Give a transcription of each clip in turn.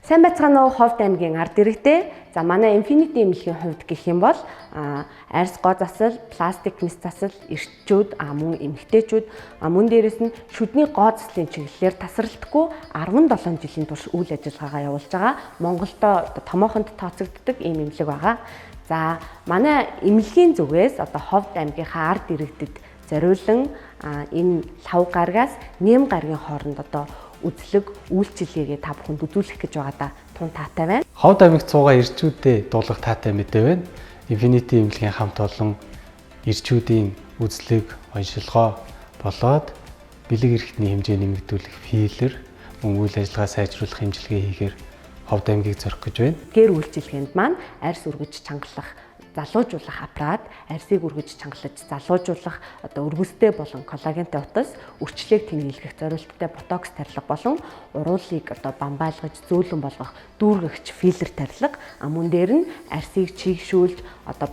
Сайн байцгаана уу Ховд аймгийн ард иргэдээ. За манай Infinity эмнэлгийн хувьд гэх юм бол арьс гоо засал, пластик мэс засал, эрчүүд, мөн эмэгтэйчүүд мөн дээрэс нь шүдний гоо заслын чиглэлээр тасралтгүй 17 жилийн турш үйл ажиллагаагаа явуулж байгаа. Монголдо томоохонд тооцогддог ийм эмнэлэг байгаа. За манай эмнэлгийн зүгээс Ховд аймгийнхаа ард иргэдэд зориулан энэ лав гаргаас нэм гаргийн хооронд үзлэг үйлчилгээгээ та бүхэнд үзүүлэх гэж байгаадаа тун таатай байна. Ховд аймагт цуугаа ирчүүдэд дуулах таатай мэдээ байна. Infinity эмнэлгийн хамт олон ирчүүдийн үзлэг, оншилгоо болоод бэлэг эрхтний хэмжээ нэмэгдүүлэх филер, мөн үйл ажиллагаа сайжруулах хэмжлэгээ хийхээр Ховд аймгийг зорих гэж байна. Гэр үйлчилгээнд маань арьс үргэж чангалах, залуужуулах аппарат, арьсыг үргэж чангалаж залуужуулах, өргөстэй болон коллагентай утас, үрчлэгийг тэнэглэх зорилттой ботокс тарилга болон уруулыг бамбайлгаж зөөлөн болгох дүүргэгч филлер тарилга, мөн дээр нь арьсыг чийгшүүлж,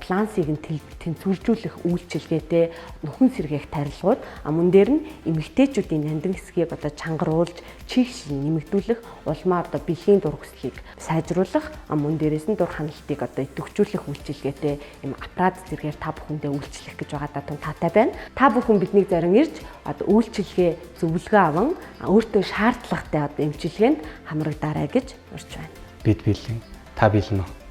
плансыг нь тэнцвэржүүлэх үйлчилгээтэй нүхэн сэргээх тарилгууд, мөн дээр нь эмэгтэйчүүдийн нандин хэсгийг чангаруулж, чийгш нэмэгдүүлэх, улмаа бэлгийн дургслыг сайжруулах, мөн дээрээс нь дур ханалтыг идэвхжүүлэх үйлчилгээтэй ийм аппарат зэргээр та бүхэндээ үйлчлэх гэж байгаадаа тун таатай байна. Та бүхэн биднийг зорин ирж үйлчилгээ зөвлөгөө аван өөртөө шаардлагатай эмчилгээнд хамрагдаарай гэж урьж байна. Бид бэлэн, та бэлэн үү?